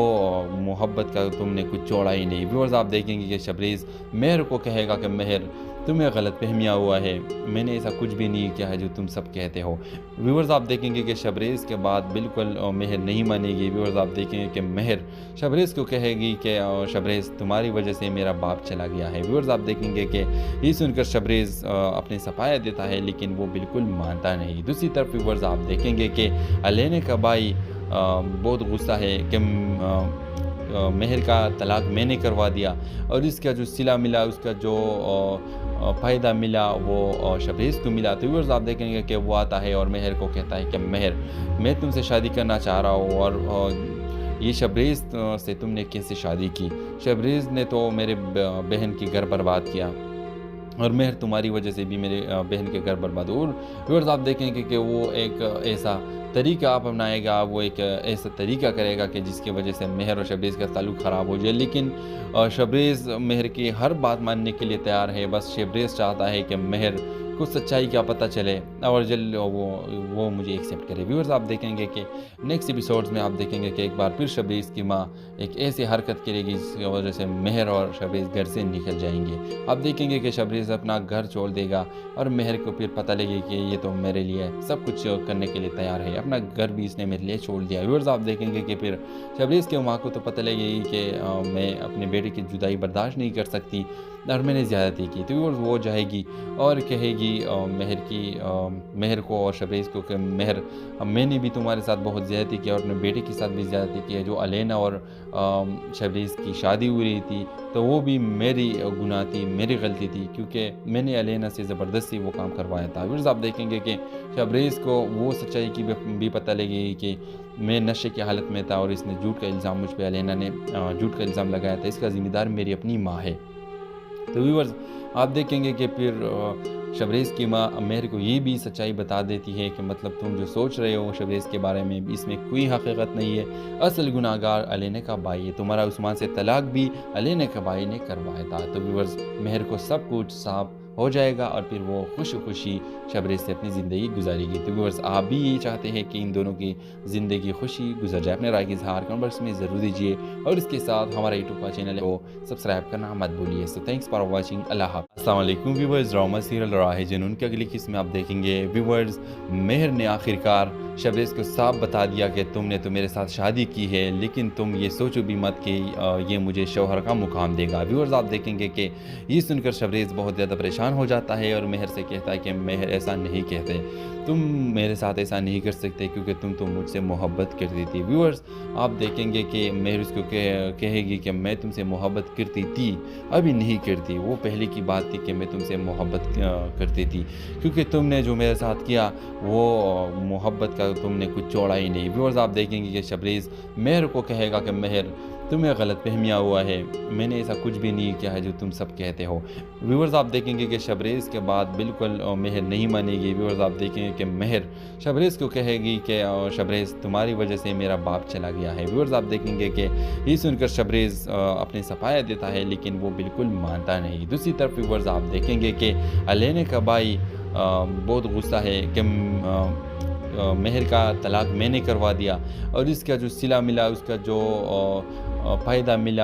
मोहब्बत का तुमने कुछ छोड़ा ही नहीं। व्यूअर्स, आप देखेंगे कि शबरेज़ मेहर को कहेगा कि मेहर, तुम्हें गलतफहमियाँ हुआ है, मैंने ऐसा कुछ भी नहीं किया है जो तुम सब कहते हो। व्यूवर्स आप देखेंगे कि शबरेज़ के बाद बिल्कुल मेहर नहीं मानेगी। व्यूवर्स आप देखेंगे कि मेहर शबरेज़ को कहेगी कि शबरेज़ तुम्हारी वजह से मेरा बाप चला गया है। व्यूवर्स आप देखेंगे कि ये सुनकर शबरेज़ अपनी सफाया देता है, लेकिन वो बिल्कुल मानता नहीं। दूसरी तरफ व्यूवर्स आप देखेंगे कि अलेना का भाई बहुत गुस्सा है कि मेहर का तलाक मैंने करवा दिया और इसका जो सिला मिला, उसका जो फ़ायदा मिला वो शबरेज़ को मिला। तो व्यूअर्स आप देखेंगे कि वो आता है और मेहर को कहता है कि मेहर, मैं तुमसे शादी करना चाह रहा हूँ और ये शबरेज़ से तुमने कैसे शादी की? शबरेज़ ने तो मेरे बहन की घर बर्बाद किया और मेहर तुम्हारी वजह से भी मेरे बहन के घर बर्बाद हो। और व्यूअर्स आप देखेंगे कि वो एक ऐसा तरीका आप अपनाएगा, वो एक ऐसा तरीका करेगा कि जिसकी वजह से मेहर और शबरेज़ का ताल्लुक़ ख़राब हो जाए। लेकिन शबरेज़ मेहर की हर बात मानने के लिए तैयार है। बस शबरेज़ चाहता है कि मेहर को सच्चाई का पता चले और जल्द वो मुझे एक्सेप्ट करे। व्यूअर्स आप देखेंगे कि नेक्स्ट एपिसोड्स में आप देखेंगे कि एक बार फिर शबरेज़ की माँ एक ऐसी हरकत करेगी जिसकी वजह से मेहर और शबरेज़ घर से निकल जाएंगे। आप देखेंगे कि शबरेज़ अपना घर छोड़ देगा और मेहर को फिर पता लगे कि ये तो मेरे लिए सब कुछ करने के लिए तैयार है, अपना घर भी इसने मेरे लिए छोड़ दिया। व्यूअर्स आप देखेंगे कि फिर शबरेज़ की माँ को तो पता लगेगी कि मैं अपने बेटे की जुदाई बर्दाश्त नहीं कर सकती और मैंने ज़्यादती की। तो वो जाएगी और कहेगी मेहर को और शबरेज़ को कि मेहर, मैंने भी तुम्हारे साथ बहुत ज़्यादती की और अपने बेटे के साथ भी ज़्यादती की है। जो अलेना और शबरेज़ की शादी हो रही थी तो वो भी मेरी गुनाह थी, मेरी गलती थी, क्योंकि मैंने अलेना से ज़बरदस्ती वो काम करवाया था। व्यूअर्स आप देखेंगे कि शबरेज़ को वो सच्चाई की भी पता लगेगी कि मैं नशे की हालत में था और इसने झूठ का इल्ज़ाम मुझ पर, अलेना ने झूठ का इल्ज़ाम लगाया था, इसका ज़िम्मेदार मेरी अपनी माँ है। तो व्यूअर्स आप देखेंगे कि फिर शबरेज़ की माँ मेहर को ये भी सच्चाई बता देती है कि मतलब तुम जो सोच रहे हो शबरेज़ के बारे में, इसमें कोई हकीकत नहीं है, असल गुनाहगार अलेना का भाई है, तुम्हारा उस्मान से तलाक भी अलेना का भाई ने करवाया था। तो व्यूअर्स मेहर को सब कुछ साफ हो जाएगा और फिर वो खुशी शबरेज़ से अपनी ज़िंदगी गुजारेगी। तो व्यूअर्स आप भी यही चाहते हैं कि इन दोनों की ज़िंदगी खुशी गुजर जाए? अपने राय की इज़हार कमेंट बॉक्स में ज़रूर दीजिए और इसके साथ हमारा यूट्यूब का चैनल को सब्सक्राइब करना मत भूलिए। So thanks for watching. Allah हाफ़िज़। अस्सलाम वालेकुम व्यूअर्स, ड्रामा सीरियल राहे जुनून की अगली किस्त में आप देखेंगे व्यूअर्स मेहर ने आखिरकार शबरेज़ को साफ बता दिया कि तुमने तो मेरे साथ शादी की है, लेकिन तुम ये सोचो भी मत कि ये मुझे शौहर का मुकाम देगा। व्यूअर्स आप देखेंगे कि ये सुनकर शबरेज़ बहुत ज़्यादा परेशान हो जाता है और मेहर से कहता है कि मेहर ऐसा नहीं कहते, तुम मेरे साथ ऐसा नहीं कर सकते क्योंकि तुम तो मुझसे मोहब्बत करती थी। व्यूअर्स आप देखेंगे कि मेहर उसको कहेगी कि मैं तुमसे मोहब्बत करती थी, अभी नहीं करती, वो पहले की बात थी कि मैं तुमसे मोहब्बत करती थी, क्योंकि तुमने जो मेरे साथ किया वो मोहब्बत का तुमने कुछ जोड़ा ही नहीं। व्यूअर्स आप देखेंगे कि शबरेज़ मेहर को कहेगा कि मेहर, तुम्हें गलतफहमियाँ हुआ है, मैंने ऐसा कुछ भी नहीं किया है जो तुम सब कहते हो। व्यूअर्स आप देखेंगे कि शबरेज़ के बाद बिल्कुल मेहर नहीं मानेगी। व्यूअर्स आप देखेंगे कि मेहर शबरेज़ को कहेगी कि शबरेज़ तुम्हारी वजह से मेरा बाप चला गया है। व्यूअर्स आप देखेंगे कि ये सुनकर शबरेज़ अपनी सफाया देता है, लेकिन वो बिल्कुल मानता नहीं। दूसरी तरफ व्यूअर्स आप देखेंगे कि अलेना का भाई बहुत गुस्सा है कि मेहर का तलाक मैंने करवा दिया और इसका जो सिला मिला, उसका जो फ़ायदा मिला